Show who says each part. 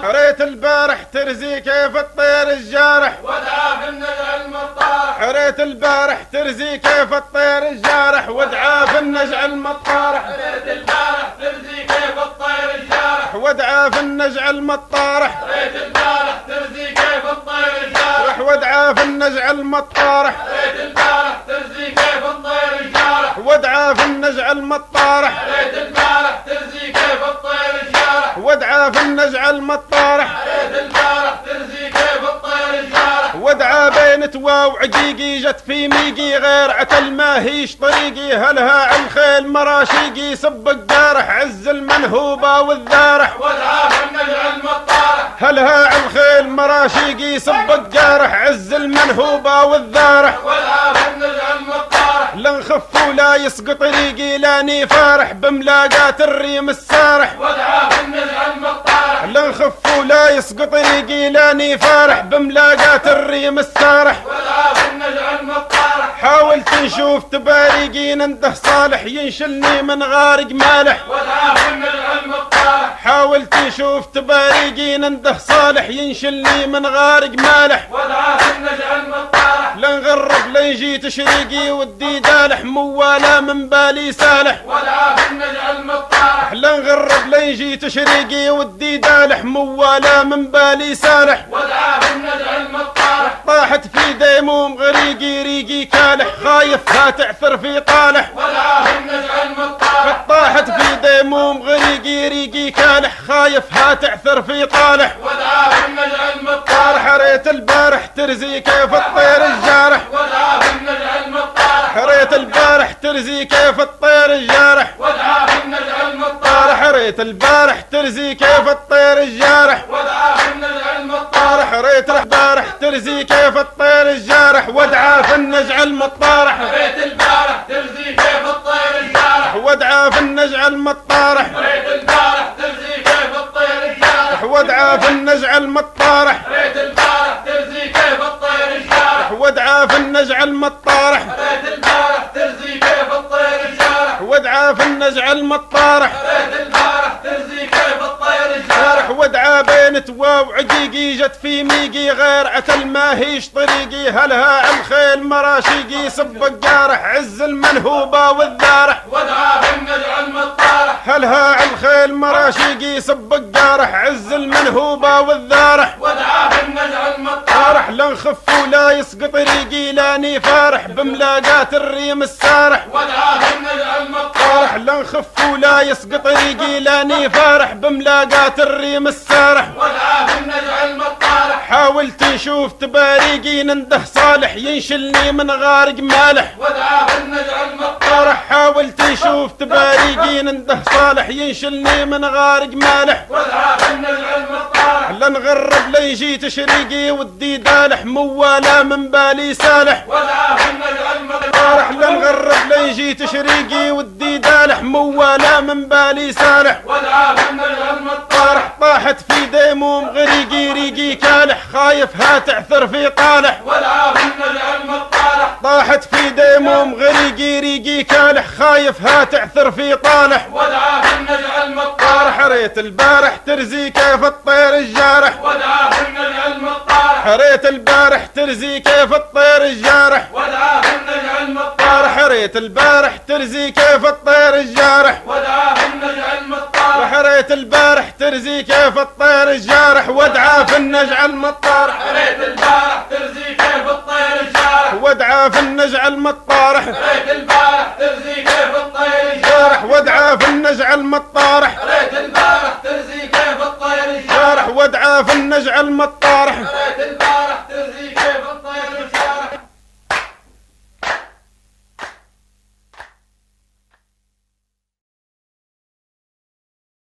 Speaker 1: حريت البارح ترزي كيف الطير الجارح
Speaker 2: ودعا في النجع المطارح.
Speaker 1: حريت البارح ترزي كيف الطير الجارح ودعا في النجع المطارح.
Speaker 2: حريت البارح ترزي كيف الطير الجارح
Speaker 1: ودعا في النجع المطارح.
Speaker 2: حريت البارح ترزي كيف الطير الجارح
Speaker 1: ودعا في النجع المطارح.
Speaker 2: حريت البارح ترزي كيف الطير الجارح
Speaker 1: ودعا في النجع المطارح.
Speaker 2: حريت البارح ترزي كيف الطير الجارح
Speaker 1: ودعا في النجع المطارح.
Speaker 2: حريت البارح ترزي كيف الطير الجارح
Speaker 1: ودعا بين توا وعقيقي جت في ميقي غير عتل ما هيش طريقي هلها عن خيل مراشيقي سب الجارح عز المنهوبة والذارح.
Speaker 2: ودعا في النجع المطارح.
Speaker 1: هلها عن خيل مراشيقي سب الجارح عز المنهوبة والذارح.
Speaker 2: ودعا في النجع المطارح.
Speaker 1: لا نخف ولا يسقط ريقي لاني فارح بملاقات الريم السارح.
Speaker 2: ودعا في النجع المطارح.
Speaker 1: لا نخف ولا يسقط ريقي لاني فارح بملاقات الريم السارح.
Speaker 2: ودعا في النجع المطارح.
Speaker 1: حاولت نشوف تباريقي ننده صالح ينشلني من غارق مالح.
Speaker 2: ودعا في النجع المطارح.
Speaker 1: حاولت نشوف تباريقي ننده صالح ينشلني من غارق مالح.
Speaker 2: ودعا في النجع المطارح.
Speaker 1: لا نغرب لا يجي تشريقي ودي دالح موالا من بالي سالح.
Speaker 2: ودعا في النجع المطارح.
Speaker 1: لا نغرب لا يجي تشريقي ودي دالح موالا من بالي سالح.
Speaker 2: ودعا في النجع المطارح.
Speaker 1: طاحت في ديموم غريقي ريقي كالح خايف ها تعثر في طالح.
Speaker 2: ودعا في النجع المطارح.
Speaker 1: طاحت في ديموم غريقي ريقي كالح خايف ها تعثر في طالح.
Speaker 2: ودعا في النجع المطارح.
Speaker 1: حريت البارح ترزي كيف الطير الجارح.
Speaker 2: ودعا في النجع المطارح.
Speaker 1: حريت البارح ترزي كيف الطير الجارح.
Speaker 2: ودعا في النجع المطارح.
Speaker 1: حريت البارح ترزي كيف الطير الجارح.
Speaker 2: ودعا في النجع المطارح.
Speaker 1: حريت البارح ترزي كيف الطير الجارح ودعا في النجع المطارح.
Speaker 2: حريت البارح ترزي كيف الطير الجارح.
Speaker 1: ودعا في النجع المطارح.
Speaker 2: حريت البارح ترزي كيف الطير الجارح.
Speaker 1: ودعا في النجع المطارح.
Speaker 2: حريت البارح ترزي كيف الطير الجارح.
Speaker 1: ودعا في النجع المطارح.
Speaker 2: حريت البارح ترزي كيف الطير الجارح.
Speaker 1: ودعا في النجع المطارح.
Speaker 2: حريت البارح ترزي كيف الطير الجارح.
Speaker 1: ودعا بين توا وعقيقي جت في ميقي غير عتل ما هيش طريقي هلها عن خيل مراشيقي سب الجارح عز المنهوبة والذارح.
Speaker 2: ودعا في النجع المطارح.
Speaker 1: هلها عن خيل مراشيقي سب الجارح عز المنهوبة والذارح.
Speaker 2: ودعا في النجع المطارح.
Speaker 1: لا نخف ولا يسقط ريقي لاني فارح بملاقات الريم السارح.
Speaker 2: ودعا في النجع المطارح.
Speaker 1: لا نخف ولا يسقط ريقي لاني فارح بملاقات الريم السارح.
Speaker 2: ودعا في النجع المطارح.
Speaker 1: حاولت نشوف تباريقي ننده صالح ينشلني من غارق مالح.
Speaker 2: ودعا في النجع المطارح.
Speaker 1: حاولت نشوف تباريقي ننده صالح ينشلني من غارق مالح.
Speaker 2: ودعا في النجع المطارح.
Speaker 1: لا نغرب لا يجي تشريقي ودي دالح موالا من بالي سالح.
Speaker 2: ودعا في النجع المطارح.
Speaker 1: لا نغرب لا يجي تشريقي ودي دالح موالا من بالي سالح.
Speaker 2: ودعا في النجع المطارح.
Speaker 1: طاحت في ديموم غريقي ريقي كالح خايف ها تعثر في طالح.
Speaker 2: ودعا في النجع المطارح.
Speaker 1: طاحت في ديموم غريقي ريقي كالح خايف ها تعثر في طالح.
Speaker 2: ودعا في النجع المطارح.
Speaker 1: حريت البارح ترزي كيف الطير الجارح.
Speaker 2: ودعا في النجع المطارح.
Speaker 1: حريت البارح ترزي كيف الطير الجارح.
Speaker 2: ودعا في النجع المطارح.
Speaker 1: حريت البارح ترزي كيف الطير الجارح.
Speaker 2: ودعا في النجع المطارح.
Speaker 1: حريت البارح ترزي كيف الطير الجارح ودعا في النجع المطارح.
Speaker 2: حريت البارح ترزي كيف الطير الجارح.
Speaker 1: ودعا في النجع المطارح.
Speaker 2: حريت البارح ترزي كيف الطير الجارح.
Speaker 1: ودعا في النجع المطارح.
Speaker 2: حريت البارح ترزي كيف الطير الجارح.
Speaker 1: ودعا في النجع المطارح.